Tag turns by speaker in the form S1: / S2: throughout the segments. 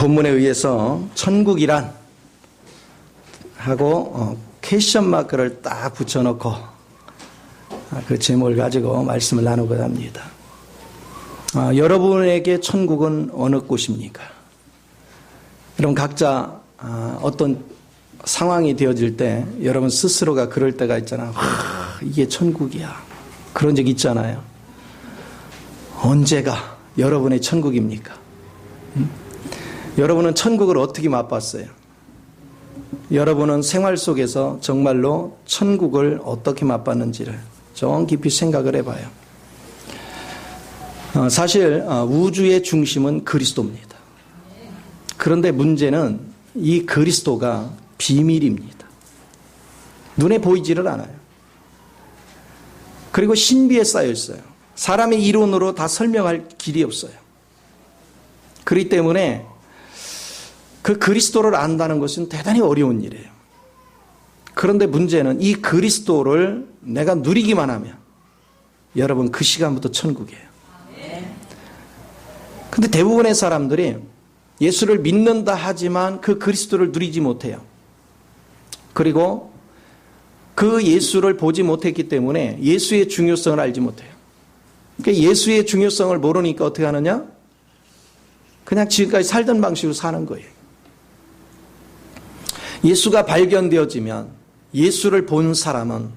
S1: 본문에 의해서 천국이란 하고 퀘스천 마크를 딱 붙여놓고 그 제목을 가지고 말씀을 나누고자 합니다. 여러분에게 천국은 어느 곳입니까? 여러분 각자 어떤 상황이 되어질 때 여러분 스스로가 그럴 때가 있잖아요. 이게 천국이야. 그런 적 있잖아요. 언제가 여러분의 천국입니까? 여러분은 천국을 어떻게 맛봤어요? 여러분은 생활 속에서 정말로 천국을 어떻게 맛봤는지를 좀 깊이 생각을 해봐요. 사실 우주의 중심은 그리스도입니다. 그런데 문제는 이 그리스도가 비밀입니다. 눈에 보이지를 않아요. 그리고 신비에 쌓여 있어요. 사람의 이론으로 다 설명할 길이 없어요. 그렇기 때문에 그 그리스도를 안다는 것은 대단히 어려운 일이에요. 그런데 문제는 이 그리스도를 내가 누리기만 하면 여러분 그 시간부터 천국이에요. 근데 대부분의 사람들이 예수를 믿는다 하지만 그 그리스도를 누리지 못해요. 그리고 그 예수를 보지 못했기 때문에 예수의 중요성을 알지 못해요. 그러니까 예수의 중요성을 모르니까 어떻게 하느냐? 그냥 지금까지 살던 방식으로 사는 거예요. 예수가 발견되어지면 예수를 본 사람은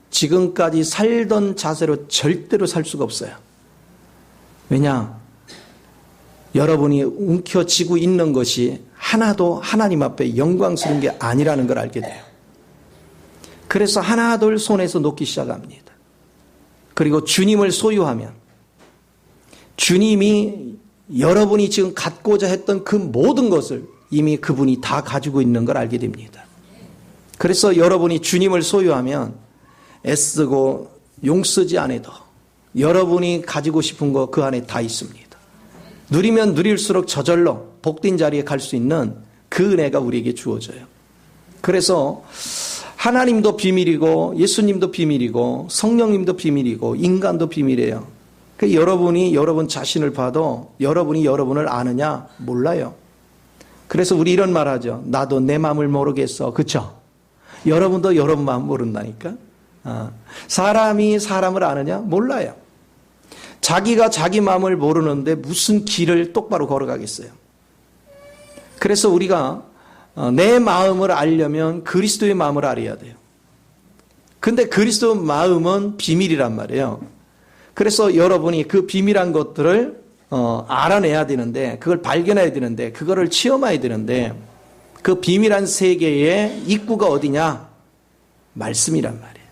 S1: 지금까지 살던 자세로 절대로 살 수가 없어요. 왜냐? 여러분이 움켜쥐고 있는 것이 하나도 하나님 앞에 영광스러운 게 아니라는 걸 알게 돼요. 그래서 하나둘 손에서 놓기 시작합니다. 그리고 주님을 소유하면 주님이 여러분이 지금 갖고자 했던 그 모든 것을 이미 그분이 다 가지고 있는 걸 알게 됩니다. 그래서 여러분이 주님을 소유하면 애쓰고 용쓰지 않아도 여러분이 가지고 싶은 거 그 안에 다 있습니다. 누리면 누릴수록 저절로 복된 자리에 갈 수 있는 그 은혜가 우리에게 주어져요. 그래서 하나님도 비밀이고 예수님도 비밀이고 성령님도 비밀이고 인간도 비밀이에요. 그러니까 여러분이 여러분 자신을 봐도 여러분이 여러분을 아느냐 몰라요. 그래서 우리 이런 말 하죠. 나도 내 마음을 모르겠어. 그렇죠? 여러분도 여러분 마음 모른다니까. 사람이 사람을 아느냐? 몰라요. 자기가 자기 마음을 모르는데 무슨 길을 똑바로 걸어가겠어요. 그래서 우리가 내 마음을 알려면 그리스도의 마음을 알아야 돼요. 근데 그리스도 마음은 비밀이란 말이에요. 그래서 여러분이 그 비밀한 것들을 알아내야 되는데, 그걸 발견해야 되는데, 그거를 체험해야 되는데, 그 비밀한 세계의 입구가 어디냐? 말씀이란 말이에요.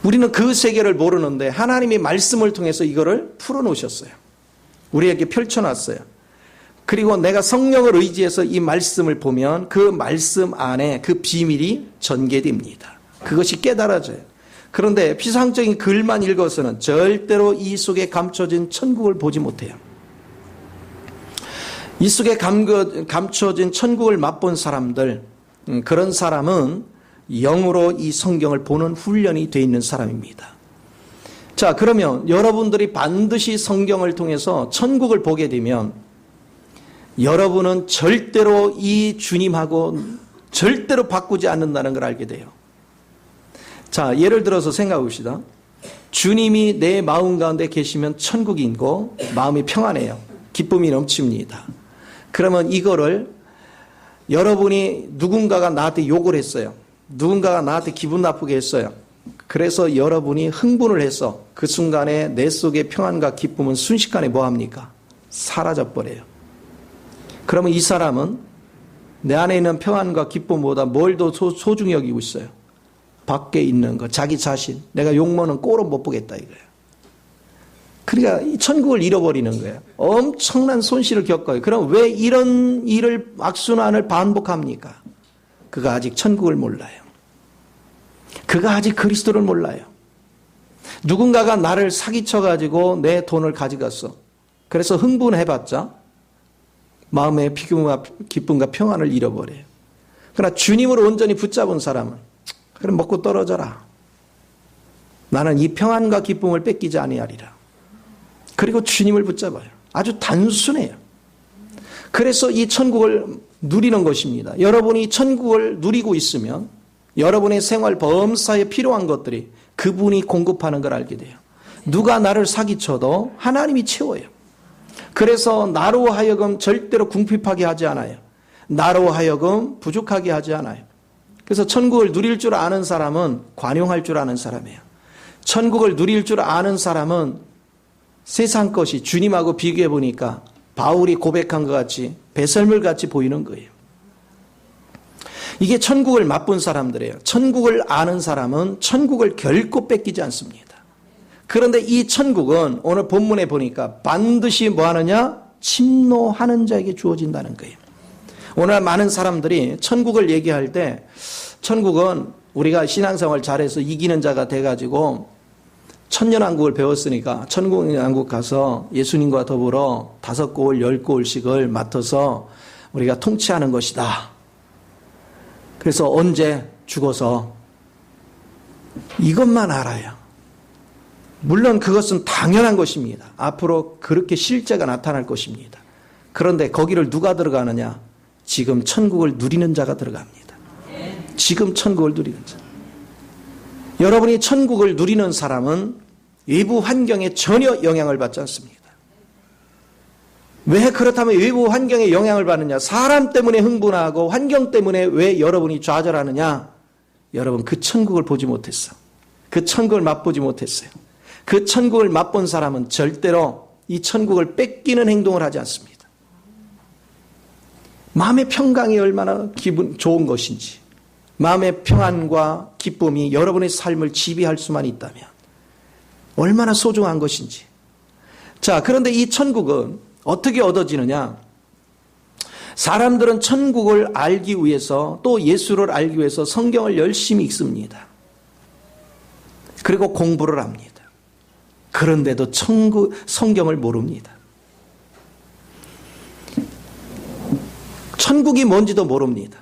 S1: 우리는 그 세계를 모르는데 하나님이 말씀을 통해서 이거를 풀어놓으셨어요. 우리에게 펼쳐놨어요. 그리고 내가 성령을 의지해서 이 말씀을 보면 그 말씀 안에 그 비밀이 전개됩니다. 그것이 깨달아져요. 그런데 피상적인 글만 읽어서는 절대로 이 속에 감춰진 천국을 보지 못해요. 이 속에 감춰진 천국을 맛본 사람들, 그런 사람은 영으로 이 성경을 보는 훈련이 되어 있는 사람입니다. 자, 그러면 여러분들이 반드시 성경을 통해서 천국을 보게 되면 여러분은 절대로 이 주님하고 절대로 바꾸지 않는다는 걸 알게 돼요. 자, 예를 들어서 생각해 봅시다. 주님이 내 마음 가운데 계시면 천국이고 마음이 평안해요. 기쁨이 넘칩니다. 그러면 이거를 여러분이 누군가가 나한테 욕을 했어요. 누군가가 나한테 기분 나쁘게 했어요. 그래서 여러분이 흥분을 해서 그 순간에 내 속의 평안과 기쁨은 순식간에 뭐합니까? 사라져버려요. 그러면 이 사람은 내 안에 있는 평안과 기쁨보다 뭘 더 소중히 여기고 있어요? 밖에 있는 것, 자기 자신. 내가 욕먹는 꼴은 못 보겠다 이거예요. 그러니까 이 천국을 잃어버리는 거예요. 엄청난 손실을 겪어요. 그럼 왜 이런 일을 악순환을 반복합니까? 그가 아직 천국을 몰라요. 그가 아직 그리스도를 몰라요. 누군가가 나를 사기쳐가지고 내 돈을 가져갔어. 그래서 흥분해봤자 마음의 기쁨과 평안을 잃어버려요. 그러나 주님을 온전히 붙잡은 사람은 그럼 먹고 떨어져라. 나는 이 평안과 기쁨을 뺏기지 아니하리라. 그리고 주님을 붙잡아요. 아주 단순해요. 그래서 이 천국을 누리는 것입니다. 여러분이 천국을 누리고 있으면 여러분의 생활 범사에 필요한 것들이 그분이 공급하는 걸 알게 돼요. 누가 나를 사기쳐도 하나님이 채워요. 그래서 나로 하여금 절대로 궁핍하게 하지 않아요. 나로 하여금 부족하게 하지 않아요. 그래서 천국을 누릴 줄 아는 사람은 관용할 줄 아는 사람이에요. 천국을 누릴 줄 아는 사람은 세상 것이 주님하고 비교해 보니까 바울이 고백한 것 같이 배설물 같이 보이는 거예요. 이게 천국을 맛본 사람들이에요. 천국을 아는 사람은 천국을 결코 뺏기지 않습니다. 그런데 이 천국은 오늘 본문에 보니까 반드시 뭐 하느냐? 침노하는 자에게 주어진다는 거예요. 오늘 많은 사람들이 천국을 얘기할 때 천국은 우리가 신앙생활 잘해서 이기는 자가 돼가지고 천년왕국을 배웠으니까 천년왕국 가서 예수님과 더불어 5골 10골씩을 맡아서 우리가 통치하는 것이다. 그래서 언제 죽어서 이것만 알아요. 물론 그것은 당연한 것입니다. 앞으로 그렇게 실제가 나타날 것입니다. 그런데 거기를 누가 들어가느냐? 지금 천국을 누리는 자가 들어갑니다. 지금 천국을 누리는 자. 여러분이 천국을 누리는 사람은 외부 환경에 전혀 영향을 받지 않습니다. 왜 그렇다면 외부 환경에 영향을 받느냐? 사람 때문에 흥분하고 환경 때문에 왜 여러분이 좌절하느냐? 여러분 그 천국을 보지 못했어. 그 천국을 맛보지 못했어요. 그 천국을 맛본 사람은 절대로 이 천국을 뺏기는 행동을 하지 않습니다. 마음의 평강이 얼마나 기분 좋은 것인지, 마음의 평안과 기쁨이 여러분의 삶을 지배할 수만 있다면 얼마나 소중한 것인지. 자, 그런데 이 천국은 어떻게 얻어지느냐? 사람들은 천국을 알기 위해서 또 예수를 알기 위해서 성경을 열심히 읽습니다. 그리고 공부를 합니다. 그런데도 성경을 모릅니다. 천국이 뭔지도 모릅니다.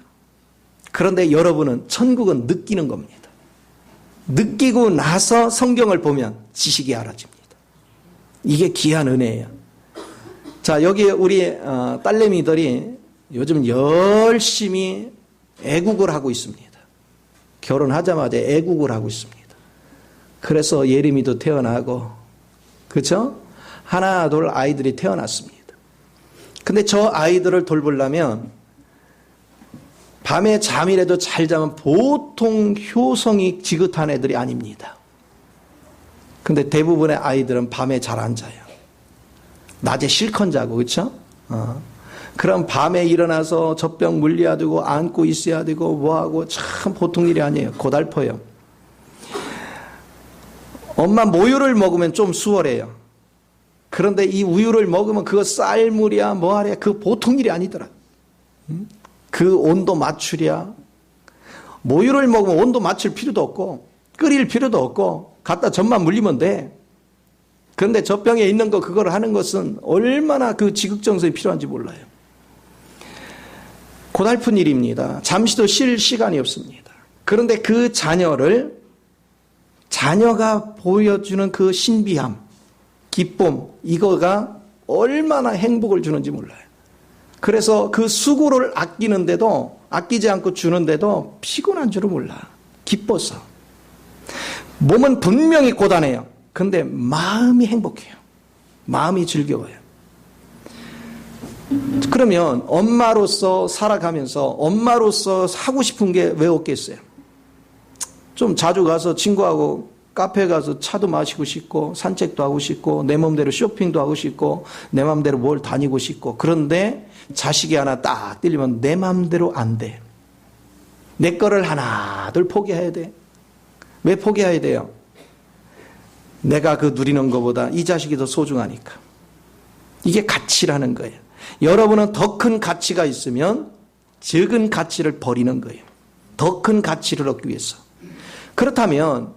S1: 그런데 여러분은 천국은 느끼는 겁니다. 느끼고 나서 성경을 보면 지식이 알아집니다. 이게 귀한 은혜예요. 자, 여기 우리 딸내미들이 요즘 열심히 애국을 하고 있습니다. 결혼하자마자 애국을 하고 있습니다. 그래서 예림이도 태어나고, 그렇죠? 하나 둘 아이들이 태어났습니다. 근데 저 아이들을 돌보려면 밤에 잠이라도 잘 자면 보통 효성이 지긋한 애들이 아닙니다. 근데 대부분의 아이들은 밤에 잘 안 자요. 낮에 실컷 자고, 그렇죠? 그럼 밤에 일어나서 젖병 물려야 되고 안고 있어야 되고 뭐하고 참 보통 일이 아니에요. 고달퍼요. 엄마 모유를 먹으면 좀 수월해요. 그런데 이 우유를 먹으면 그거 쌀물이야 뭐하랴 그 보통 일이 아니더라. 그 온도 맞추랴. 모유를 먹으면 온도 맞출 필요도 없고 끓일 필요도 없고 갖다 젖만 물리면 돼. 그런데 젖병에 있는 거 그걸 하는 것은 얼마나 그 지극정성이 필요한지 몰라요. 고달픈 일입니다. 잠시도 쉴 시간이 없습니다. 그런데 그 자녀가 보여주는 그 신비함, 기쁨, 이거가 얼마나 행복을 주는지 몰라요. 그래서 그 수고를 아끼지 않고 주는데도 피곤한 줄을 몰라. 기뻐서. 몸은 분명히 고단해요. 근데 마음이 행복해요. 마음이 즐거워요. 그러면 엄마로서 살아가면서 엄마로서 하고 싶은 게 왜 없겠어요? 좀 자주 가서 친구하고 카페 가서 차도 마시고 싶고 산책도 하고 싶고 내 맘대로 쇼핑도 하고 싶고 내 맘대로 뭘 다니고 싶고 그런데 자식이 하나 딱 들리면 내 맘대로 안 돼. 내 거를 하나둘 포기해야 돼. 왜 포기해야 돼요? 내가 그 누리는 것보다 이 자식이 더 소중하니까. 이게 가치라는 거예요. 여러분은 더 큰 가치가 있으면 적은 가치를 버리는 거예요. 더 큰 가치를 얻기 위해서. 그렇다면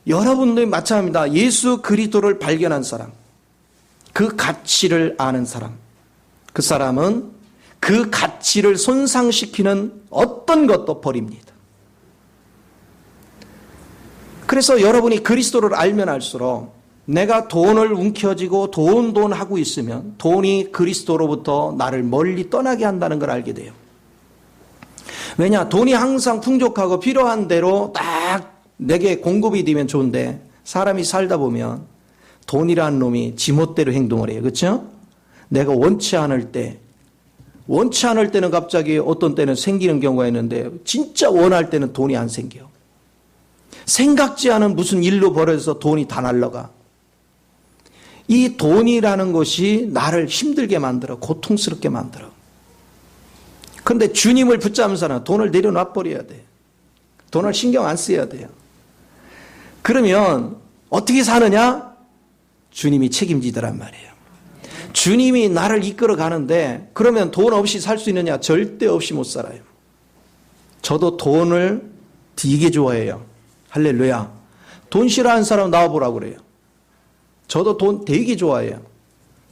S1: 여러분들이 마찬가지입니다. 예수 그리스도를 발견한 사람, 그 가치를 아는 사람, 그 사람은 그 가치를 손상시키는 어떤 것도 버립니다. 그래서 여러분이 그리스도를 알면 알수록 내가 돈을 움켜쥐고 돈 하고 있으면 돈이 그리스도로부터 나를 멀리 떠나게 한다는 걸 알게 돼요. 왜냐? 돈이 항상 풍족하고 필요한 대로 딱 내게 공급이 되면 좋은데 사람이 살다 보면 돈이라는 놈이 지멋대로 행동을 해요. 그렇죠? 내가 원치 않을 때는 갑자기 어떤 때는 생기는 경우가 있는데 진짜 원할 때는 돈이 안 생겨. 생각지 않은 무슨 일로 벌어져서 돈이 다 날라가. 이 돈이라는 것이 나를 힘들게 만들어, 고통스럽게 만들어. 그런데 주님을 붙잡은 사람은 돈을 내려놔 버려야 돼. 돈을 신경 안 써야 돼요. 그러면 어떻게 사느냐? 주님이 책임지더란 말이에요. 주님이 나를 이끌어 가는데 그러면 돈 없이 살 수 있느냐? 절대 없이 못 살아요. 저도 돈을 되게 좋아해요. 할렐루야. 돈 싫어하는 사람 나와보라고 그래요. 저도 돈 되게 좋아해요.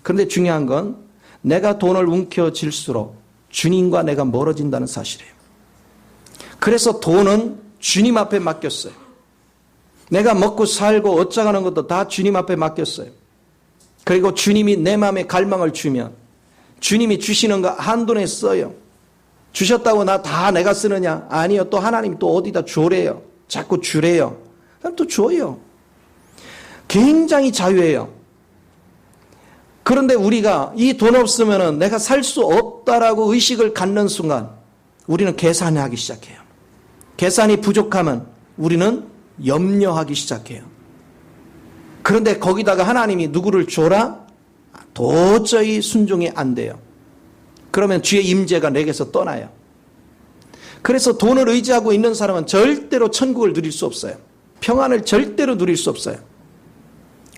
S1: 그런데 중요한 건 내가 돈을 움켜쥘수록 주님과 내가 멀어진다는 사실이에요. 그래서 돈은 주님 앞에 맡겼어요. 내가 먹고 살고 어쩌가는 것도 다 주님 앞에 맡겼어요. 그리고 주님이 내 마음에 갈망을 주면 주님이 주시는 거 한돈에 써요. 주셨다고 다 내가 쓰느냐? 아니요. 또 하나님이 또 어디다 주래요. 자꾸 주래요. 그럼 또 줘요. 굉장히 자유해요. 그런데 우리가 이 돈 없으면 내가 살 수 없다라고 의식을 갖는 순간 우리는 계산하기 시작해요. 계산이 부족하면 우리는 염려하기 시작해요. 그런데 거기다가 하나님이 누구를 줘라? 도저히 순종이 안 돼요. 그러면 주의 임재가 내게서 떠나요. 그래서 돈을 의지하고 있는 사람은 절대로 천국을 누릴 수 없어요. 평안을 절대로 누릴 수 없어요.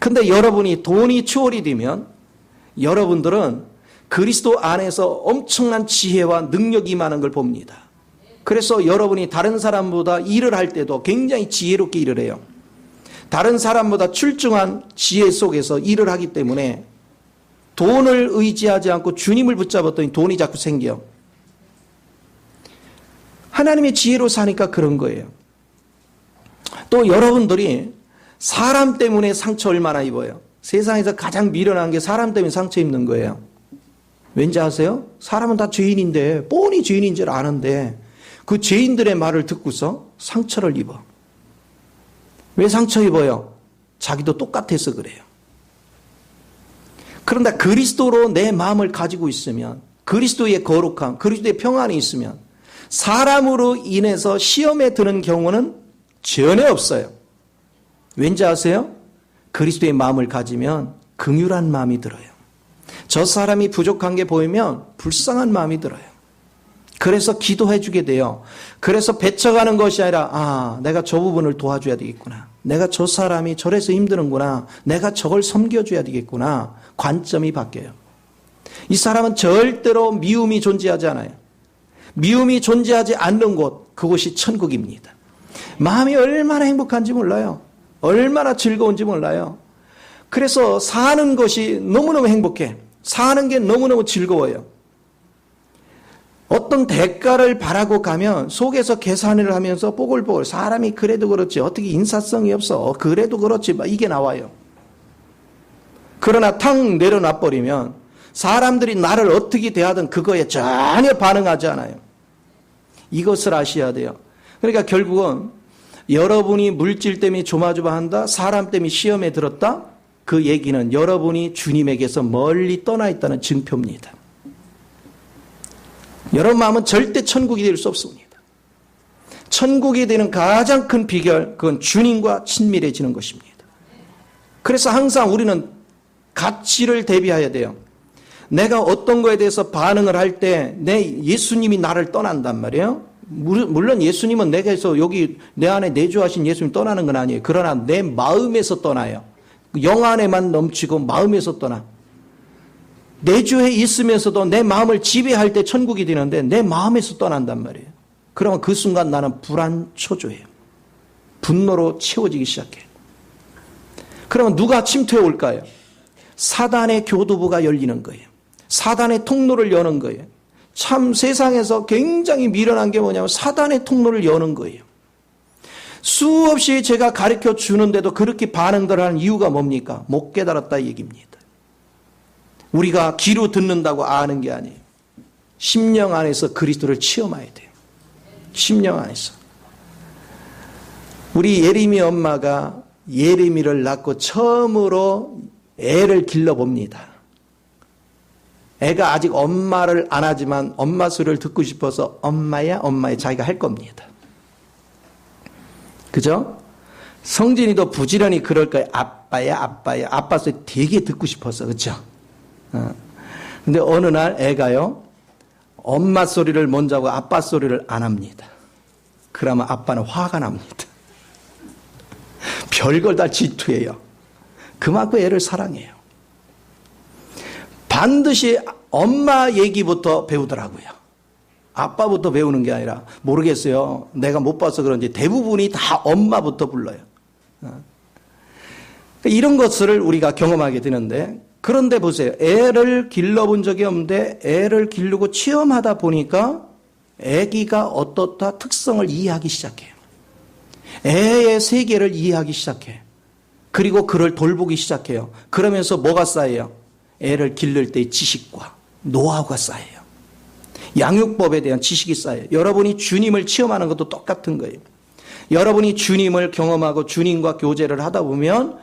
S1: 근데 여러분이 돈이 추월이 되면 여러분들은 그리스도 안에서 엄청난 지혜와 능력이 임하는 걸 봅니다. 그래서 여러분이 다른 사람보다 일을 할 때도 굉장히 지혜롭게 일을 해요. 다른 사람보다 출중한 지혜 속에서 일을 하기 때문에 돈을 의지하지 않고 주님을 붙잡았더니 돈이 자꾸 생겨. 하나님의 지혜로 사니까 그런 거예요. 또 여러분들이 사람 때문에 상처 얼마나 입어요? 세상에서 가장 미련한 게 사람 때문에 상처 입는 거예요. 왠지 아세요? 사람은 다 죄인인데 뻔히 죄인인 줄 아는데 그 죄인들의 말을 듣고서 상처를 입어. 왜 상처 입어요? 자기도 똑같아서 그래요. 그런데 그리스도로 내 마음을 가지고 있으면 그리스도의 거룩함, 그리스도의 평안이 있으면 사람으로 인해서 시험에 드는 경우는 전혀 없어요. 왠지 아세요? 그리스도의 마음을 가지면 긍휼한 마음이 들어요. 저 사람이 부족한 게 보이면 불쌍한 마음이 들어요. 그래서 기도해 주게 돼요. 그래서 배척하는 것이 아니라 내가 저 부분을 도와줘야 되겠구나. 내가 저 사람이 저래서 힘드는구나. 내가 저걸 섬겨줘야 되겠구나. 관점이 바뀌어요. 이 사람은 절대로 미움이 존재하지 않아요. 미움이 존재하지 않는 곳, 그곳이 천국입니다. 마음이 얼마나 행복한지 몰라요. 얼마나 즐거운지 몰라요. 그래서 사는 것이 너무너무 행복해. 사는 게 너무너무 즐거워요. 어떤 대가를 바라고 가면 속에서 계산을 하면서 뽀글뽀글 사람이 그래도 그렇지 어떻게 인사성이 없어 그래도 그렇지 막 이게 나와요. 그러나 탁 내려놔버리면 사람들이 나를 어떻게 대하든 그거에 전혀 반응하지 않아요. 이것을 아셔야 돼요. 그러니까 결국은 여러분이 물질 때문에 조마조마한다, 사람 때문에 시험에 들었다, 그 얘기는 여러분이 주님에게서 멀리 떠나 있다는 증표입니다. 여러분 마음은 절대 천국이 될 수 없습니다. 천국이 되는 가장 큰 비결, 그건 주님과 친밀해지는 것입니다. 그래서 항상 우리는 가치를 대비해야 돼요. 내가 어떤 거에 대해서 반응을 할 때 내 예수님이 나를 떠난단 말이에요. 물론 예수님은 내게서 여기 내 안에 내주하신 예수님 떠나는 건 아니에요. 그러나 내 마음에서 떠나요. 영 안에만 넘치고 마음에서 떠나. 내주에 있으면서도 내 마음을 지배할 때 천국이 되는데 내 마음에서 떠난단 말이에요. 그러면 그 순간 나는 불안 초조해요. 분노로 채워지기 시작해요. 그러면 누가 침투해 올까요? 사단의 교두보가 열리는 거예요. 사단의 통로를 여는 거예요. 참 세상에서 굉장히 미련한 게 뭐냐면 사단의 통로를 여는 거예요. 수없이 제가 가르쳐 주는데도 그렇게 반응들 하는 이유가 뭡니까? 못 깨달았다 이 얘기입니다. 우리가 귀로 듣는다고 아는 게 아니에요. 심령 안에서 그리스도를 체험해야 돼요. 심령 안에서. 우리 예림이 엄마가 예림이를 낳고 처음으로 애를 길러봅니다. 애가 아직 엄마를 안 하지만 엄마 소리를 듣고 싶어서 엄마야 엄마야 자기가 할 겁니다. 그죠? 성진이도 부지런히 그럴 거예요. 아빠야 아빠야 아빠 소리 되게 듣고 싶어서. 그렇죠? 근데 어느 날 애가요 엄마 소리를 먼저 하고 아빠 소리를 안 합니다. 그러면 아빠는 화가 납니다. 별걸 다 질투해요. 그만큼 애를 사랑해요. 반드시 엄마 얘기부터 배우더라고요. 아빠부터 배우는 게 아니라 모르겠어요. 내가 못 봐서 그런지 대부분이 다 엄마부터 불러요. 이런 것을 우리가 경험하게 되는데, 그런데 보세요. 애를 길러본 적이 없는데 애를 기르고 체험하다 보니까 애기가 어떻다 특성을 이해하기 시작해요. 애의 세계를 이해하기 시작해. 그리고 그를 돌보기 시작해요. 그러면서 뭐가 쌓여요? 애를 기를 때의 지식과 노하우가 쌓여요. 양육법에 대한 지식이 쌓여요. 여러분이 주님을 체험하는 것도 똑같은 거예요. 여러분이 주님을 경험하고 주님과 교제를 하다 보면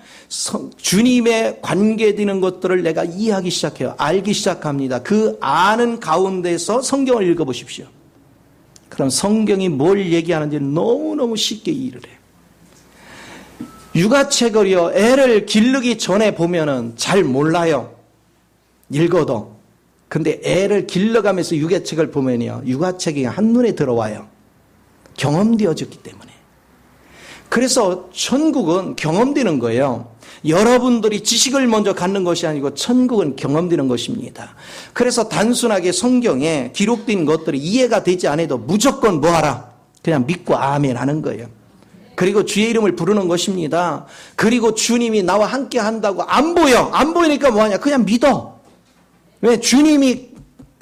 S1: 주님에 관계되는 것들을 내가 이해하기 시작해요. 알기 시작합니다. 그 아는 가운데서 성경을 읽어보십시오. 그럼 성경이 뭘 얘기하는지 너무너무 쉽게 이해를 해요. 육아책을요, 애를 기르기 전에 보면은 잘 몰라요. 읽어도. 근데 애를 길러가면서 육아책을 보면요, 육아책이 한눈에 들어와요. 경험되어졌기 때문에. 그래서 천국은 경험되는 거예요. 여러분들이 지식을 먼저 갖는 것이 아니고 천국은 경험되는 것입니다. 그래서 단순하게 성경에 기록된 것들이 이해가 되지 않아도 무조건 뭐하라? 그냥 믿고 아멘 하는 거예요. 그리고 주의 이름을 부르는 것입니다. 그리고 주님이 나와 함께 한다고 안 보여. 안 보이니까 뭐하냐? 그냥 믿어. 왜? 주님이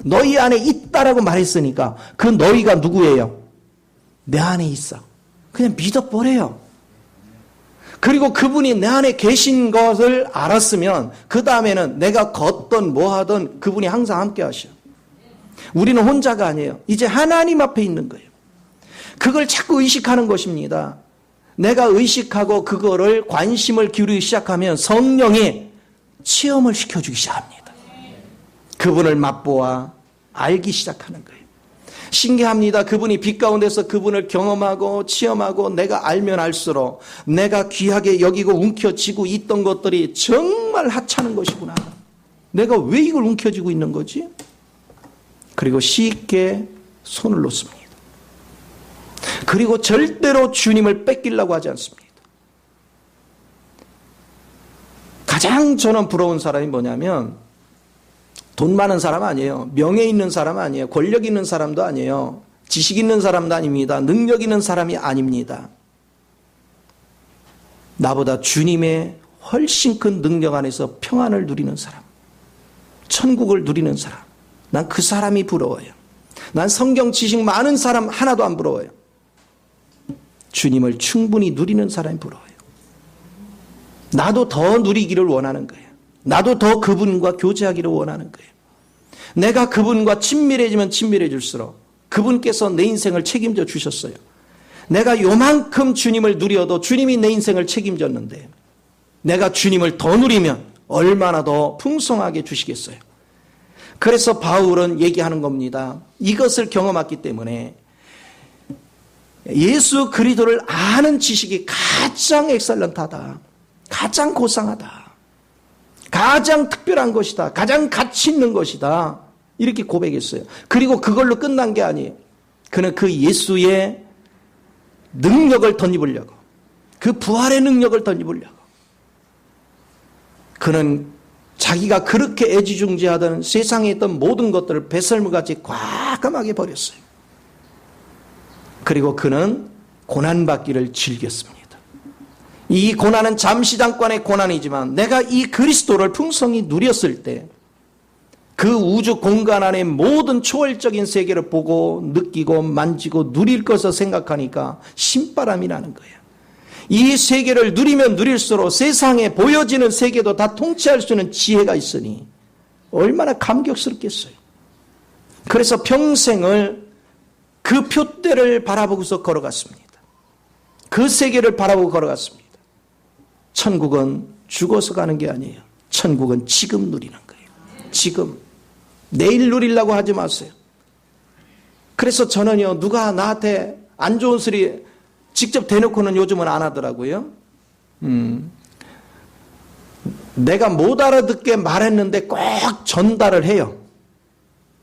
S1: 너희 안에 있다라고 말했으니까. 그 너희가 누구예요? 내 안에 있어. 그냥 믿어버려요. 그리고 그분이 내 안에 계신 것을 알았으면 그 다음에는 내가 걷든 뭐하든 그분이 항상 함께 하셔. 우리는 혼자가 아니에요. 이제 하나님 앞에 있는 거예요. 그걸 자꾸 의식하는 것입니다. 내가 의식하고 그거를 관심을 기울이기 시작하면 성령이 체험을 시켜주기 시작합니다. 그분을 맛보아 알기 시작하는 거예요. 신기합니다. 그분이 빛 가운데서 그분을 경험하고 체험하고 내가 알면 알수록 내가 귀하게 여기고 움켜쥐고 있던 것들이 정말 하찮은 것이구나. 내가 왜 이걸 움켜쥐고 있는 거지? 그리고 쉽게 손을 놓습니다. 그리고 절대로 주님을 뺏기려고 하지 않습니다. 가장 저는 부러운 사람이 뭐냐면 돈 많은 사람 아니에요. 명예 있는 사람 아니에요. 권력 있는 사람도 아니에요. 지식 있는 사람도 아닙니다. 능력 있는 사람이 아닙니다. 나보다 주님의 훨씬 큰 능력 안에서 평안을 누리는 사람, 천국을 누리는 사람, 난 그 사람이 부러워요. 난 성경 지식 많은 사람 하나도 안 부러워요. 주님을 충분히 누리는 사람이 부러워요. 나도 더 누리기를 원하는 거예요. 나도 더 그분과 교제하기를 원하는 거예요. 내가 그분과 친밀해지면 친밀해질수록 그분께서 내 인생을 책임져 주셨어요. 내가 요만큼 주님을 누려도 주님이 내 인생을 책임졌는데 내가 주님을 더 누리면 얼마나 더 풍성하게 주시겠어요. 그래서 바울은 얘기하는 겁니다. 이것을 경험했기 때문에 예수 그리스도를 아는 지식이 가장 엑셀런트하다. 가장 고상하다. 가장 특별한 것이다. 가장 가치 있는 것이다. 이렇게 고백했어요. 그리고 그걸로 끝난 게 아니에요. 그는 그 예수의 능력을 덧입으려고, 그 부활의 능력을 덧입으려고, 그는 자기가 그렇게 애지중지하던 세상에 있던 모든 것들을 배설물같이 과감하게 버렸어요. 그리고 그는 고난받기를 즐겼습니다. 이 고난은 잠시 잠깐의 고난이지만 내가 이 그리스도를 풍성히 누렸을 때 그 우주 공간 안의 모든 초월적인 세계를 보고 느끼고 만지고 누릴 것을 생각하니까 신바람이 나는 거예요. 이 세계를 누리면 누릴수록 세상에 보여지는 세계도 다 통치할 수 있는 지혜가 있으니 얼마나 감격스럽겠어요. 그래서 평생을 그 표대를 바라보고서 걸어갔습니다. 그 세계를 바라보고 걸어갔습니다. 천국은 죽어서 가는 게 아니에요. 천국은 지금 누리는 거예요. 지금. 내일 누리려고 하지 마세요. 그래서 저는요, 누가 나한테 안 좋은 소리 직접 대놓고는 요즘은 안 하더라고요. 내가 못 알아듣게 말했는데 꼭 전달을 해요.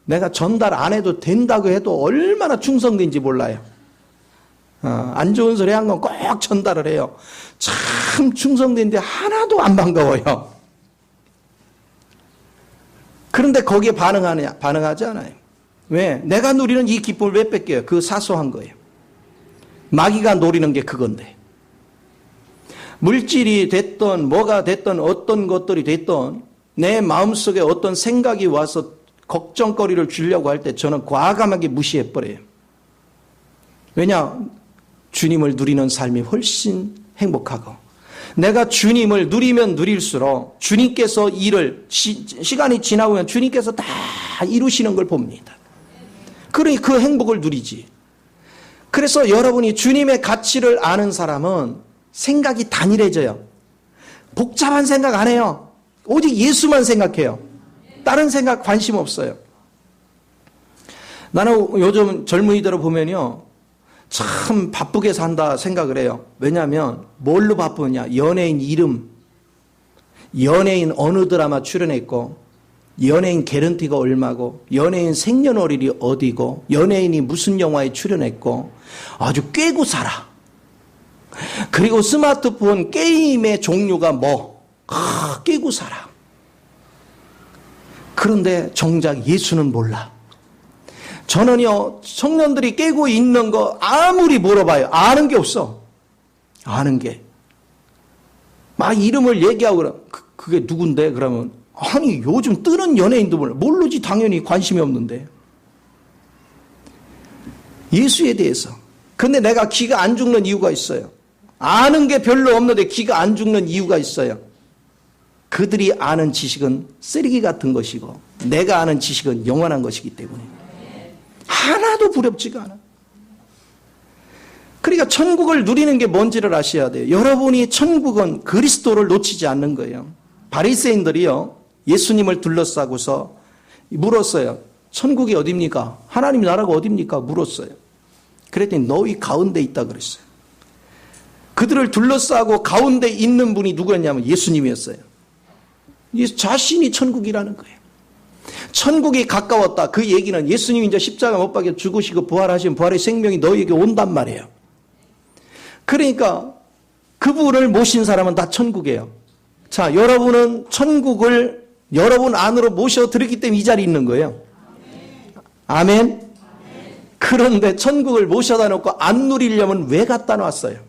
S1: 내가 전달 안 해도 된다고 해도 얼마나 충성된지 몰라요. 안 좋은 소리 한 건 꼭 전달을 해요. 참 충성된데 하나도 안 반가워요. 그런데 거기에 반응하느냐? 반응하지 않아요. 왜? 내가 누리는 이 기쁨을 왜 뺏겨요? 그 사소한 거예요. 마귀가 노리는 게 그건데. 물질이 됐던 뭐가 됐던 어떤 것들이 됐던 내 마음속에 어떤 생각이 와서 걱정거리를 주려고 할 때 저는 과감하게 무시해버려요. 왜냐? 주님을 누리는 삶이 훨씬 행복하고 내가 주님을 누리면 누릴수록 주님께서 일을 시간이 지나면 주님께서 다 이루시는 걸 봅니다. 그러니 그 행복을 누리지. 그래서 여러분이 주님의 가치를 아는 사람은 생각이 단일해져요. 복잡한 생각 안 해요. 오직 예수만 생각해요. 다른 생각 관심 없어요. 나는 요즘 젊은이들을 보면요, 참 바쁘게 산다 생각을 해요. 왜냐하면 뭘로 바쁘냐? 연예인 이름, 연예인 어느 드라마 출연했고, 연예인 개런티가 얼마고, 연예인 생년월일이 어디고, 연예인이 무슨 영화에 출연했고, 아주 꿰고 살아. 그리고 스마트폰 게임의 종류가 뭐, 꿰고 살아. 그런데 정작 예수는 몰라. 저는요, 청년들이 깨고 있는 거 아무리 물어봐요. 아는 게 없어. 아는 게. 막 이름을 얘기하고 그러면 그게 누군데? 그러면 아니 요즘 뜨는 연예인도 몰라. 모르지 당연히 관심이 없는데. 예수에 대해서. 근데 내가 기가 안 죽는 이유가 있어요. 아는 게 별로 없는데 기가 안 죽는 이유가 있어요. 그들이 아는 지식은 쓰레기 같은 것이고 내가 아는 지식은 영원한 것이기 때문에. 하나도 부럽지가 않아. 그러니까 천국을 누리는 게 뭔지를 아셔야 돼요. 여러분이 천국은 그리스도를 놓치지 않는 거예요. 바리새인들이요, 예수님을 둘러싸고서 물었어요. 천국이 어딥니까? 하나님 나라가 어딥니까? 물었어요. 그랬더니 너희 가운데 있다 그랬어요. 그들을 둘러싸고 가운데 있는 분이 누구였냐면 예수님이었어요. 자신이 천국이라는 거예요. 천국이 가까웠다. 그 얘기는 예수님이 이제 십자가 못 박혀 죽으시고 부활하시면 부활의 생명이 너희에게 온단 말이에요. 그러니까 그분을 모신 사람은 다 천국이에요. 자, 여러분은 천국을 여러분 안으로 모셔드렸기 때문에 이 자리에 있는 거예요. 아멘. 그런데 천국을 모셔다 놓고 안 누리려면 왜 갖다 놨어요?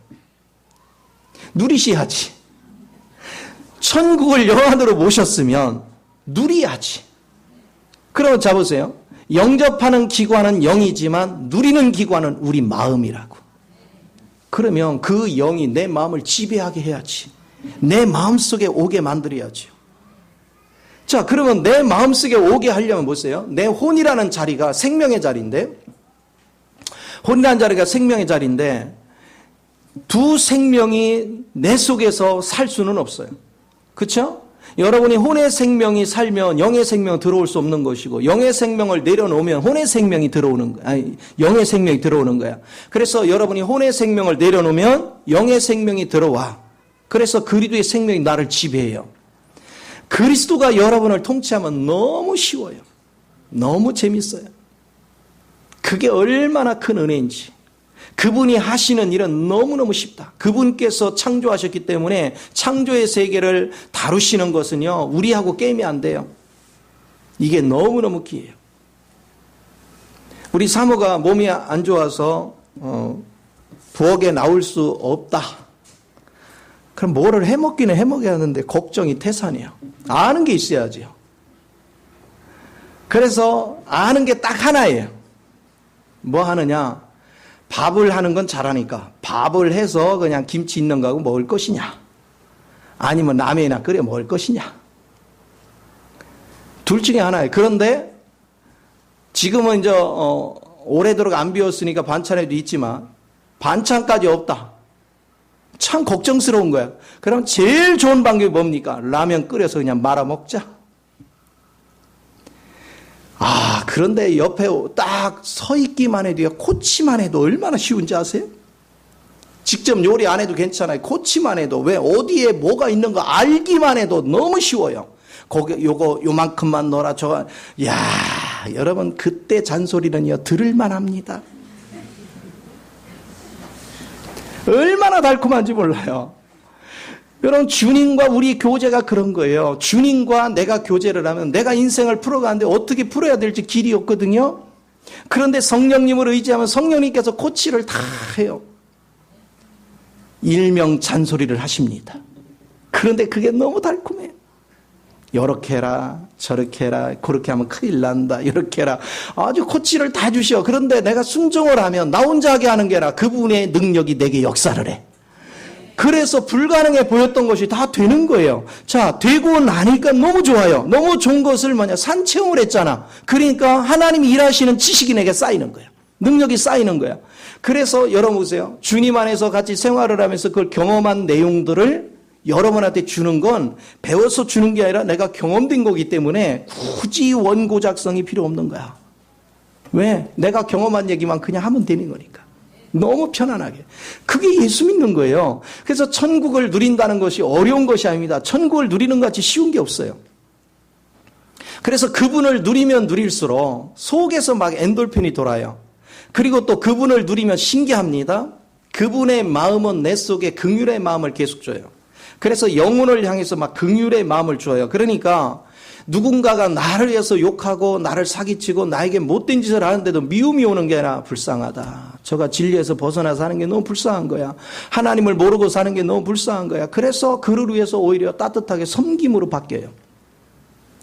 S1: 누리셔야지. 천국을 여 안으로 모셨으면 누려야지. 그러면 잡으세요. 영접하는 기관은 영이지만 누리는 기관은 우리 마음이라고. 그러면 그 영이 내 마음을 지배하게 해야지. 내 마음속에 오게 만들어야죠. 자, 그러면 내 마음속에 오게 하려면 보세요. 내 혼이라는 자리가 생명의 자리인데, 혼이라는 자리가 생명의 자리인데 두 생명이 내 속에서 살 수는 없어요. 그렇죠? 여러분이 혼의 생명이 살면 영의 생명은 들어올 수 없는 것이고, 영의 생명을 내려놓으면 혼의 생명이 들어오는 거야. 아니, 영의 생명이 들어오는 거야. 그래서 여러분이 혼의 생명을 내려놓으면 영의 생명이 들어와. 그래서 그리스도의 생명이 나를 지배해요. 그리스도가 여러분을 통치하면 너무 쉬워요. 너무 재밌어요. 그게 얼마나 큰 은혜인지. 그분이 하시는 일은 너무너무 쉽다. 그분께서 창조하셨기 때문에 창조의 세계를 다루시는 것은요, 우리하고 게임이 안 돼요. 이게 너무너무 귀해요. 우리 사모가 몸이 안 좋아서 부엌에 나올 수 없다. 그럼 뭐를 해먹기는 해먹여야 하는데 걱정이 태산이에요. 아는 게 있어야지요. 그래서 아는 게 딱 하나예요. 뭐 하느냐? 밥을 하는 건 잘하니까 밥을 해서 그냥 김치 있는 거하고 먹을 것이냐, 아니면 라면이나 끓여 먹을 것이냐, 둘 중에 하나예요. 그런데 지금은 이제 오래도록 안 비웠으니까 반찬에도 있지만 반찬까지 없다. 참 걱정스러운 거야. 그럼 제일 좋은 방법이 뭡니까? 라면 끓여서 그냥 말아 먹자. 그런데 옆에 딱 서 있기만 해도요, 코치만 해도 얼마나 쉬운지 아세요? 직접 요리 안 해도 괜찮아요. 코치만 해도, 왜 어디에 뭐가 있는 거 알기만 해도 너무 쉬워요. 거기 요만큼만 넣어라. 여러분 그때 잔소리는요 들을만 합니다. 얼마나 달콤한지 몰라요. 여러분, 주님과 우리 교제가 그런 거예요. 주님과 내가 교제를 하면 내가 인생을 풀어가는데 어떻게 풀어야 될지 길이 없거든요. 그런데 성령님을 의지하면 성령님께서 코치를 다 해요. 일명 잔소리를 하십니다. 그런데 그게 너무 달콤해요. 요렇게 해라, 저렇게 해라, 그렇게 하면 큰일 난다, 이렇게 해라. 아주 코치를 다 주셔. 그런데 내가 순종을 하면 나 혼자 하게 하는 게 아니라 그분의 능력이 내게 역사를 해. 그래서 불가능해 보였던 것이 다 되는 거예요. 자, 되고 나니까 너무 좋아요. 너무 좋은 것을 산 체험을 했잖아. 그러니까 하나님이 일하시는 지식이 내게 쌓이는 거야. 능력이 쌓이는 거야. 그래서 여러분 보세요. 주님 안에서 같이 생활을 하면서 그걸 경험한 내용들을 여러분한테 주는 건 배워서 주는 게 아니라 내가 경험된 거기 때문에 굳이 원고 작성이 필요 없는 거야. 왜? 내가 경험한 얘기만 그냥 하면 되는 거니까. 너무 편안하게. 그게 예수 믿는 거예요. 그래서 천국을 누린다는 것이 어려운 것이 아닙니다. 천국을 누리는 것 같이 쉬운 게 없어요. 그래서 그분을 누리면 누릴수록 속에서 막 엔돌핀이 돌아요. 그리고 또 그분을 누리면 신기합니다. 그분의 마음은 내 속에 긍휼의 마음을 계속 줘요. 그래서 영혼을 향해서 막 긍휼의 마음을 줘요. 그러니까 누군가가 나를 위해서 욕하고 나를 사기치고 나에게 못된 짓을 하는데도 미움이 오는 게 아니라 불쌍하다. 저가 진리에서 벗어나 사는 게 너무 불쌍한 거야. 하나님을 모르고 사는 게 너무 불쌍한 거야. 그래서 그를 위해서 오히려 따뜻하게 섬김으로 바뀌어요.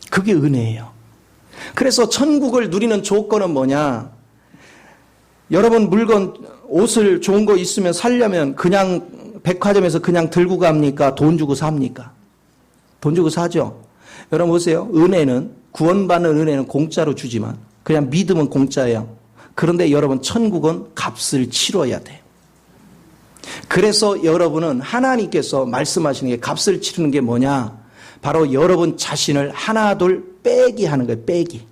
S1: 그게 은혜예요. 그래서 천국을 누리는 조건은 뭐냐? 여러분 물건, 옷을 좋은 거 있으면 살려면 그냥 백화점에서 그냥 들고 갑니까? 돈 주고 삽니까? 돈 주고 사죠. 여러분 보세요. 은혜는, 구원받는 은혜는 공짜로 주지만 그냥 믿음은 공짜예요. 그런데 여러분 천국은 값을 치러야 돼요. 그래서 여러분은 하나님께서 말씀하시는 게 값을 치르는 게 뭐냐? 바로 여러분 자신을 하나둘 빼기 하는 거예요. 빼기.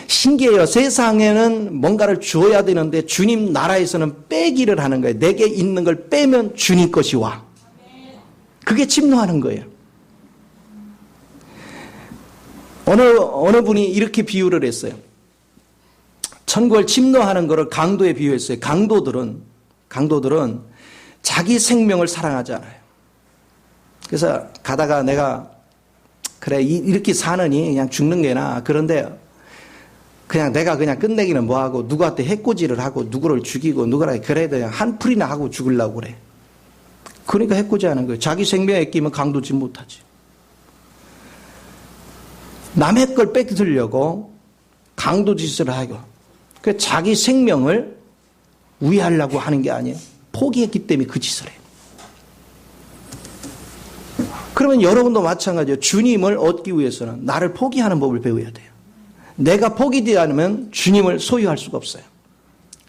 S1: 신기해요. 세상에는 뭔가를 주어야 되는데 주님 나라에서는 빼기를 하는 거예요. 내게 있는 걸 빼면 주님 것이 와. 그게 침노하는 거예요. 어느 분이 이렇게 비유를 했어요. 천국을 침노하는 것을 강도에 비유했어요. 강도들은 자기 생명을 사랑하지 않아요. 그래서 가다가 내가 그래 이렇게 사느니 그냥 죽는 게 나아. 그런데 그냥 내가 그냥 끝내기는 뭐하고 누구한테 해코지를 하고 누구를 죽이고 누구를 그래도 그냥 한 풀이나 하고 죽으려고 그래. 그러니까 해코지하는 거예요. 자기 생명에 끼면 강도지 못하지. 남의 걸 뺏으려고 강도짓을 하고 그 자기 생명을 위하려고 하는 게 아니에요. 포기했기 때문에 그 짓을 해요. 그러면 여러분도 마찬가지예요. 주님을 얻기 위해서는 나를 포기하는 법을 배워야 돼요. 내가 포기되지 않으면 주님을 소유할 수가 없어요.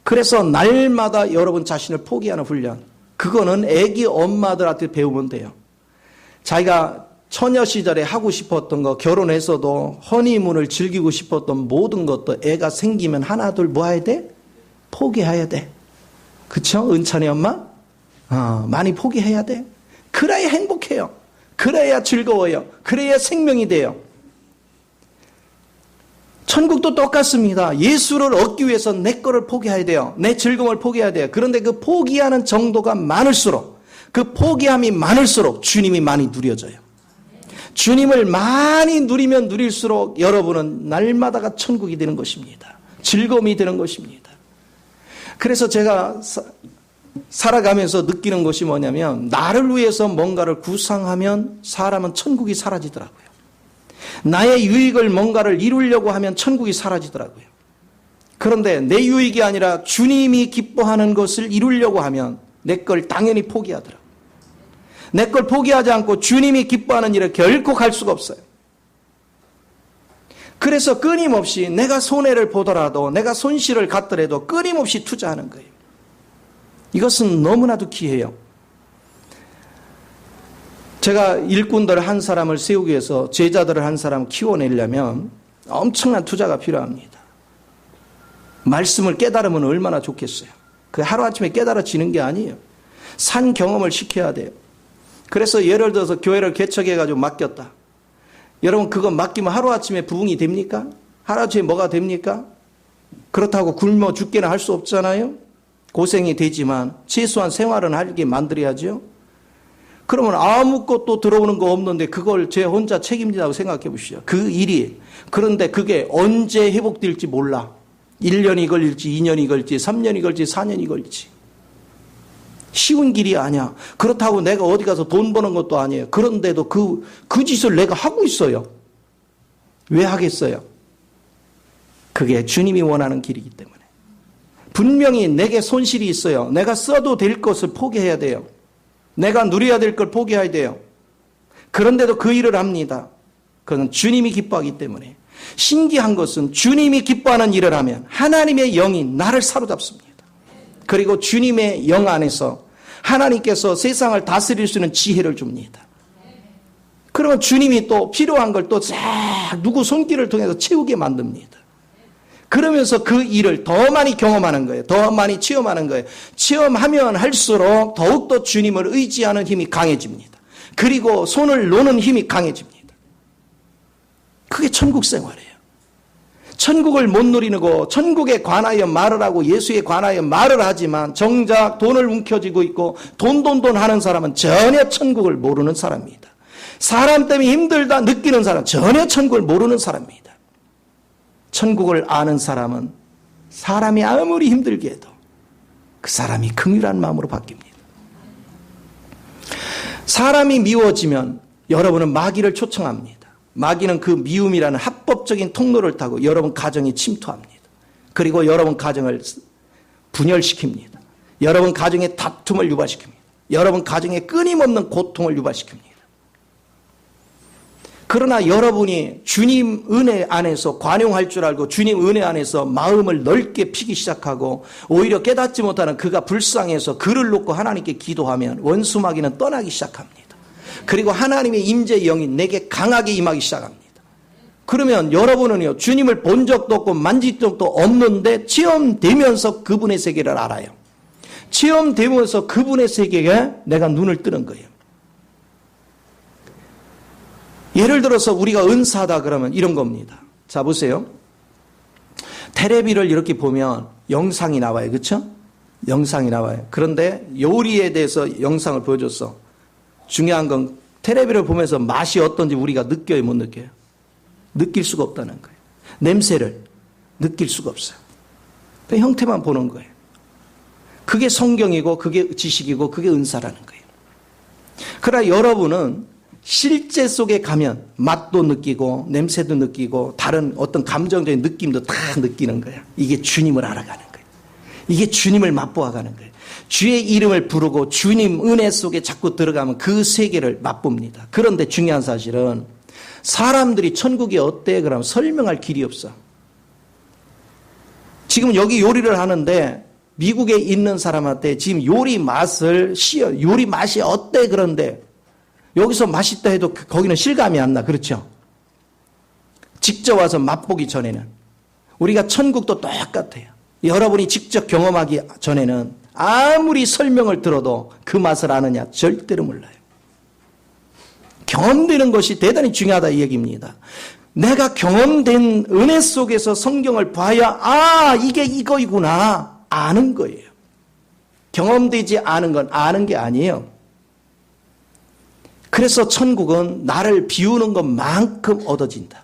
S1: 그래서 날마다 여러분 자신을 포기하는 훈련, 그거는 애기 엄마들한테 배우면 돼요. 자기가 처녀 시절에 하고 싶었던 거, 결혼해서도 허니문을 즐기고 싶었던 모든 것도 애가 생기면 하나둘 뭐 해야 돼? 포기해야 돼. 그쵸? 은찬이 엄마? 많이 포기해야 돼. 그래야 행복해요. 그래야 즐거워요. 그래야 생명이 돼요. 천국도 똑같습니다. 예수를 얻기 위해서 내 거를 포기해야 돼요. 내 즐거움을 포기해야 돼요. 그런데 그 포기하는 정도가 많을수록, 그 포기함이 많을수록 주님이 많이 누려져요. 주님을 많이 누리면 누릴수록 여러분은 날마다가 천국이 되는 것입니다. 즐거움이 되는 것입니다. 그래서 제가 살아가면서 느끼는 것이 뭐냐면 나를 위해서 뭔가를 구상하면 사람은 천국이 사라지더라고요. 나의 유익을 뭔가를 이루려고 하면 천국이 사라지더라고요. 그런데 내 유익이 아니라 주님이 기뻐하는 것을 이루려고 하면 내 걸 당연히 포기하더라. 내 걸 포기하지 않고 주님이 기뻐하는 일을 결코 갈 수가 없어요. 그래서 끊임없이 내가 손해를 보더라도 내가 손실을 갖더라도 끊임없이 투자하는 거예요. 이것은 너무나도 귀해요. 제가 일꾼들 한 사람을 세우기 위해서 제자들을 한 사람 키워내려면 엄청난 투자가 필요합니다. 말씀을 깨달으면 얼마나 좋겠어요. 그 하루아침에 깨달아지는 게 아니에요. 산 경험을 시켜야 돼요. 그래서 예를 들어서 교회를 개척해가지고 맡겼다. 여러분 그거 맡기면 하루아침에 부흥이 됩니까? 하루아침에 뭐가 됩니까? 그렇다고 굶어 죽게는 할 수 없잖아요. 고생이 되지만 최소한 생활은 하게 만들어야죠. 그러면 아무것도 들어오는 거 없는데 그걸 제 혼자 책임진다고 생각해 보시죠. 그 일이. 그런데 그게 언제 회복될지 몰라. 1년이 걸릴지 2년이 걸릴지 3년이 걸릴지 4년이 걸릴지. 쉬운 길이 아니야. 그렇다고 내가 어디 가서 돈 버는 것도 아니에요. 그런데도 그 짓을 내가 하고 있어요. 왜 하겠어요? 그게 주님이 원하는 길이기 때문에. 분명히 내게 손실이 있어요. 내가 써도 될 것을 포기해야 돼요. 내가 누려야 될 걸 포기해야 돼요. 그런데도 그 일을 합니다. 그건 주님이 기뻐하기 때문에. 신기한 것은 주님이 기뻐하는 일을 하면 하나님의 영이 나를 사로잡습니다. 그리고 주님의 영 안에서 하나님께서 세상을 다스릴 수 있는 지혜를 줍니다. 그러면 주님이 또 필요한 걸 또 누구 손길을 통해서 채우게 만듭니다. 그러면서 그 일을 더 많이 경험하는 거예요. 더 많이 체험하는 거예요. 체험하면 할수록 더욱더 주님을 의지하는 힘이 강해집니다. 그리고 손을 놓는 힘이 강해집니다. 그게 천국 생활이에요. 천국을 못 누리는 거, 천국에 관하여 말을 하고 예수에 관하여 말을 하지만 정작 돈을 움켜쥐고 있고 돈 하는 사람은 전혀 천국을 모르는 사람입니다. 사람 때문에 힘들다 느끼는 사람 전혀 천국을 모르는 사람입니다. 천국을 아는 사람은 사람이 아무리 힘들게 해도 그 사람이 긍휼한 마음으로 바뀝니다. 사람이 미워지면 여러분은 마귀를 초청합니다. 마귀는 그 미움이라는 합법적인 통로를 타고 여러분 가정에 침투합니다. 그리고 여러분 가정을 분열시킵니다. 여러분 가정에 다툼을 유발시킵니다. 여러분 가정에 끊임없는 고통을 유발시킵니다. 그러나 여러분이 주님 은혜 안에서 관용할 줄 알고 주님 은혜 안에서 마음을 넓게 피기 시작하고 오히려 깨닫지 못하는 그가 불쌍해서 그를 놓고 하나님께 기도하면 원수 마귀는 떠나기 시작합니다. 그리고 하나님의 임재의 영이 내게 강하게 임하기 시작합니다. 그러면 여러분은요, 주님을 본 적도 없고 만질 적도 없는데 체험되면서 그분의 세계를 알아요. 체험되면서 그분의 세계에 내가 눈을 뜨는 거예요. 예를 들어서 우리가 은사하다 그러면 이런 겁니다. 자, 보세요. 텔레비를 이렇게 보면 영상이 나와요. 그렇죠? 영상이 나와요. 그런데 요리에 대해서 영상을 보여줬어. 중요한 건 텔레비를 보면서 맛이 어떤지 우리가 느껴요, 못 느껴요? 느낄 수가 없다는 거예요. 냄새를 느낄 수가 없어요. 그 형태만 보는 거예요. 그게 성경이고 그게 지식이고 그게 은사라는 거예요. 그러나 여러분은 실제 속에 가면 맛도 느끼고 냄새도 느끼고 다른 어떤 감정적인 느낌도 다 느끼는 거예요. 이게 주님을 알아가는 거예요. 이게 주님을 맛보아가는 거예요. 주의 이름을 부르고 주님 은혜 속에 자꾸 들어가면 그 세계를 맛봅니다. 그런데 중요한 사실은 사람들이 천국이 어때? 그러면 설명할 길이 없어. 지금 여기 요리를 하는데 미국에 있는 사람한테 지금 요리 맛이 어때? 그런데 여기서 맛있다 해도 거기는 실감이 안 나. 그렇죠? 직접 와서 맛보기 전에는. 우리가 천국도 똑같아요. 여러분이 직접 경험하기 전에는 아무리 설명을 들어도 그 맛을 아느냐? 절대로 몰라요. 경험되는 것이 대단히 중요하다 이 얘기입니다. 내가 경험된 은혜 속에서 성경을 봐야 이게 이거이구나 아는 거예요. 경험되지 않은 건 아는 게 아니에요. 그래서 천국은 나를 비우는 것만큼 얻어진다.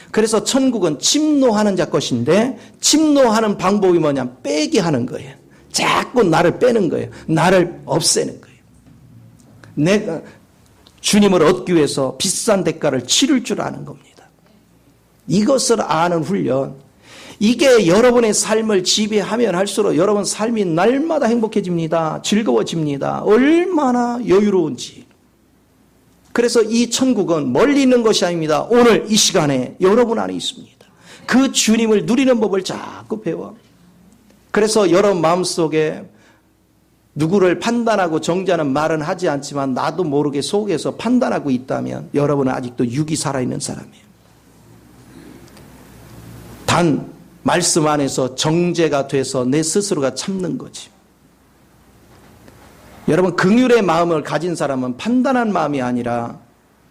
S1: 그래서 천국은 침노하는 자 것인데 침노하는 방법이 뭐냐면 빼게 하는 거예요. 자꾸 나를 빼는 거예요. 나를 없애는 거예요. 내가 주님을 얻기 위해서 비싼 대가를 치를 줄 아는 겁니다. 이것을 아는 훈련, 이게 여러분의 삶을 지배하면 할수록 여러분 삶이 날마다 행복해집니다. 즐거워집니다. 얼마나 여유로운지. 그래서 이 천국은 멀리 있는 것이 아닙니다. 오늘 이 시간에 여러분 안에 있습니다. 그 주님을 누리는 법을 자꾸 배워. 그래서 여러분 마음속에 누구를 판단하고 정죄하는 말은 하지 않지만 나도 모르게 속에서 판단하고 있다면 여러분은 아직도 육이 살아있는 사람이에요. 단 말씀 안에서 정죄가 돼서 내 스스로가 참는 거지. 여러분 긍휼의 마음을 가진 사람은 판단한 마음이 아니라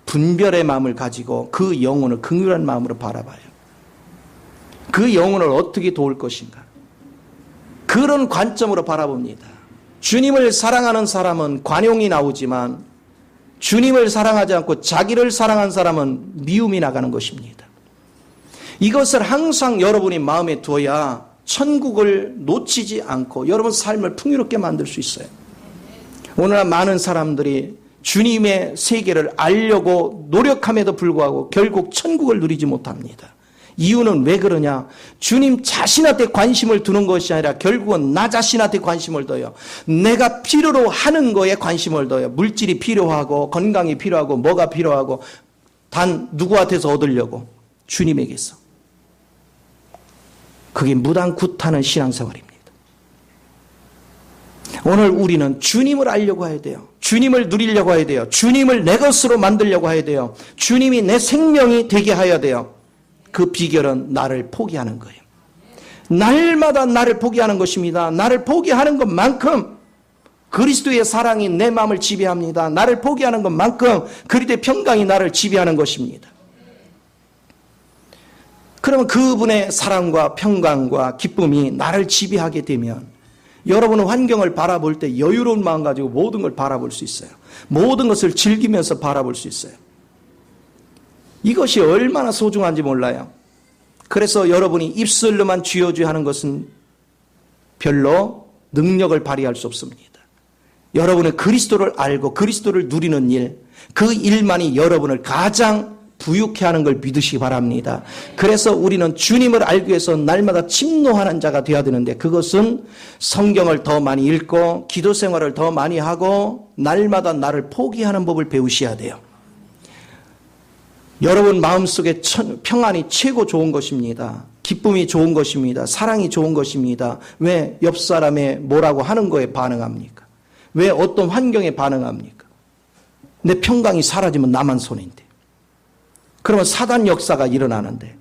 S1: 분별의 마음을 가지고 그 영혼을 긍휼한 마음으로 바라봐요. 그 영혼을 어떻게 도울 것인가. 그런 관점으로 바라봅니다. 주님을 사랑하는 사람은 관용이 나오지만 주님을 사랑하지 않고 자기를 사랑한 사람은 미움이 나가는 것입니다. 이것을 항상 여러분이 마음에 두어야 천국을 놓치지 않고 여러분 삶을 풍요롭게 만들 수 있어요. 오늘날 많은 사람들이 주님의 세계를 알려고 노력함에도 불구하고 결국 천국을 누리지 못합니다. 이유는 왜 그러냐? 주님 자신한테 관심을 두는 것이 아니라 결국은 나 자신한테 관심을 둬요. 내가 필요로 하는 거에 관심을 둬요. 물질이 필요하고 건강이 필요하고 뭐가 필요하고 단 누구한테서 얻으려고? 주님에게서. 그게 무당굿하는 신앙생활입니다. 오늘 우리는 주님을 알려고 해야 돼요. 주님을 누리려고 해야 돼요. 주님을 내 것으로 만들려고 해야 돼요. 주님이 내 생명이 되게 해야 돼요. 그 비결은 나를 포기하는 거예요. 날마다 나를 포기하는 것입니다. 나를 포기하는 것만큼 그리스도의 사랑이 내 마음을 지배합니다. 나를 포기하는 것만큼 그리스도의 평강이 나를 지배하는 것입니다. 그러면 그분의 사랑과 평강과 기쁨이 나를 지배하게 되면 여러분은 환경을 바라볼 때 여유로운 마음 가지고 모든 걸 바라볼 수 있어요. 모든 것을 즐기면서 바라볼 수 있어요. 이것이 얼마나 소중한지 몰라요. 그래서 여러분이 입술로만 쥐어주야 하는 것은 별로 능력을 발휘할 수 없습니다. 여러분의 그리스도를 알고 그리스도를 누리는 일, 그 일만이 여러분을 가장 부유케 하는 걸 믿으시기 바랍니다. 그래서 우리는 주님을 알기 위해서 날마다 침노하는 자가 되어야 되는데 그것은 성경을 더 많이 읽고 기도 생활을 더 많이 하고 날마다 나를 포기하는 법을 배우셔야 돼요. 여러분 마음속에 평안이 최고 좋은 것입니다. 기쁨이 좋은 것입니다. 사랑이 좋은 것입니다. 왜 옆 사람의 뭐라고 하는 거에 반응합니까? 왜 어떤 환경에 반응합니까? 내 평강이 사라지면 나만 손해인데. 그러면 사단 역사가 일어나는데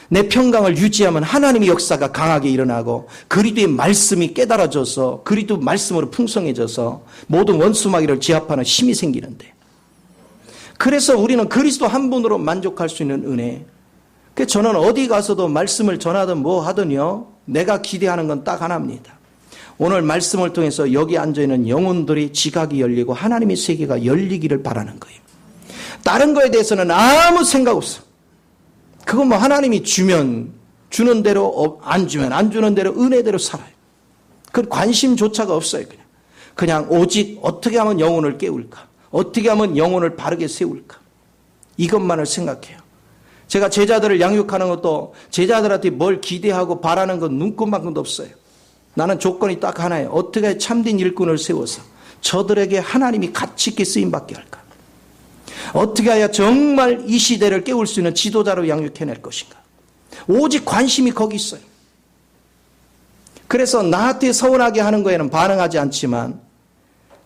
S1: 내 평강을 유지하면 하나님의 역사가 강하게 일어나고 그리스도의 말씀이 깨달아져서 그리스도 말씀으로 풍성해져서 모든 원수마귀를 제압하는 힘이 생기는데 그래서 우리는 그리스도 한 분으로 만족할 수 있는 은혜. 그래서 저는 어디 가서도 말씀을 전하든 뭐 하든요. 내가 기대하는 건 딱 하나입니다. 오늘 말씀을 통해서 여기 앉아있는 영혼들이 지각이 열리고 하나님의 세계가 열리기를 바라는 거예요. 다른 거에 대해서는 아무 생각 없어. 그건 뭐 하나님이 주면 주는 대로 안 주면 안 주는 대로 은혜대로 살아요. 그 관심조차가 없어요. 그냥 오직 어떻게 하면 영혼을 깨울까? 어떻게 하면 영혼을 바르게 세울까? 이것만을 생각해요. 제가 제자들을 양육하는 것도 제자들한테 뭘 기대하고 바라는 건 눈꼽만큼도 없어요. 나는 조건이 딱 하나예요. 어떻게 참된 일꾼을 세워서 저들에게 하나님이 가치 있게 쓰임받게 할까? 어떻게 해야 정말 이 시대를 깨울 수 있는 지도자로 양육해낼 것인가? 오직 관심이 거기 있어요. 그래서 나한테 서운하게 하는 거에는 반응하지 않지만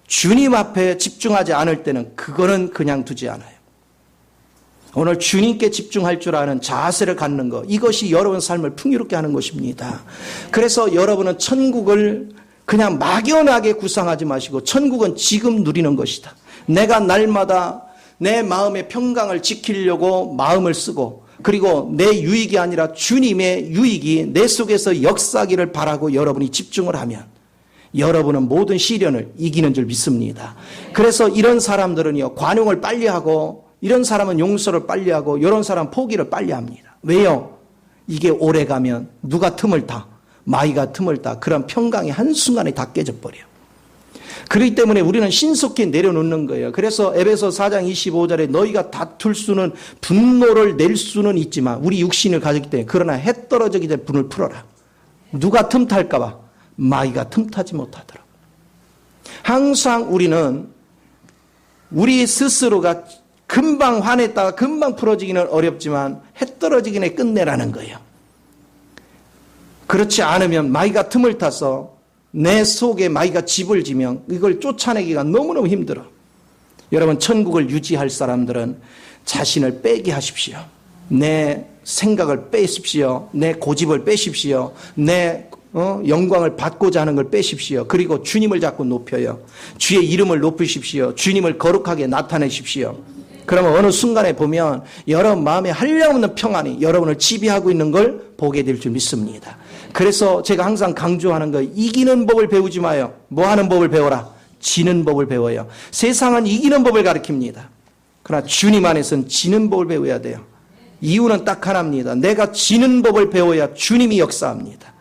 S1: 주님 앞에 집중하지 않을 때는 그거는 그냥 두지 않아요. 오늘 주님께 집중할 줄 아는 자세를 갖는 것, 이것이 여러분 삶을 풍요롭게 하는 것입니다. 그래서 여러분은 천국을 그냥 막연하게 구상하지 마시고 천국은 지금 누리는 것이다. 내가 날마다 내 마음의 평강을 지키려고 마음을 쓰고 그리고 내 유익이 아니라 주님의 유익이 내 속에서 역사하기를 바라고 여러분이 집중을 하면 여러분은 모든 시련을 이기는 줄 믿습니다. 그래서 이런 사람들은요, 관용을 빨리 하고 이런 사람은 용서를 빨리 하고 이런 사람은 포기를 빨리 합니다. 왜요? 이게 오래 가면 누가 틈을 타? 마귀가 틈을 타. 그런 평강이 한순간에 다 깨져버려요. 그렇기 때문에 우리는 신속히 내려놓는 거예요. 그래서 에베소 4장 25절에 너희가 다툴 수는 분노를 낼 수는 있지만 우리 육신을 가졌기 때문에 그러나 해 떨어지기 전에 분을 풀어라. 누가 틈탈까 봐 마귀가 틈타지 못하더라. 항상 우리는 우리 스스로가 금방 화냈다가 금방 풀어지기는 어렵지만 해 떨어지기 전에 끝내라는 거예요. 그렇지 않으면 마귀가 틈을 타서 내 속에 마귀가 집을 지면 이걸 쫓아내기가 너무너무 힘들어. 여러분, 천국을 유지할 사람들은 자신을 빼게 하십시오. 내 생각을 빼십시오. 내 고집을 빼십시오. 내 영광을 받고자 하는 걸 빼십시오. 그리고 주님을 자꾸 높여요. 주의 이름을 높이십시오. 주님을 거룩하게 나타내십시오. 그러면 어느 순간에 보면 여러분 마음에 한량없는 평안이 여러분을 지배하고 있는 걸 보게 될 줄 믿습니다. 그래서 제가 항상 강조하는 거, 이기는 법을 배우지 마요. 뭐 하는 법을 배워라? 지는 법을 배워요. 세상은 이기는 법을 가르칩니다. 그러나 주님 안에서는 지는 법을 배워야 돼요. 이유는 딱 하나입니다. 내가 지는 법을 배워야 주님이 역사합니다.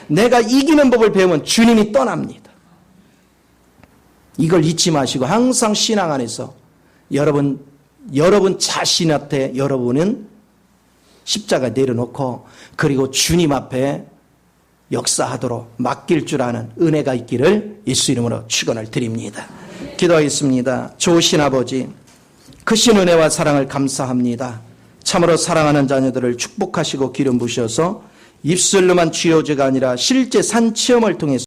S1: 내가 이기는 법을 배우면 주님이 떠납니다. 이걸 잊지 마시고 항상 신앙 안에서 여러분 자신한테 여러분은 십자가 내려놓고 그리고 주님 앞에 역사하도록 맡길 줄 아는 은혜가 있기를 예수 이름으로 축원을 드립니다. 기도하겠습니다. 좋으신 아버지, 크신 은혜와 사랑을 감사합니다. 참으로 사랑하는 자녀들을 축복하시고 기름 부으셔서 입술로만 쥐어져가 아니라 실제 산 체험을 통해서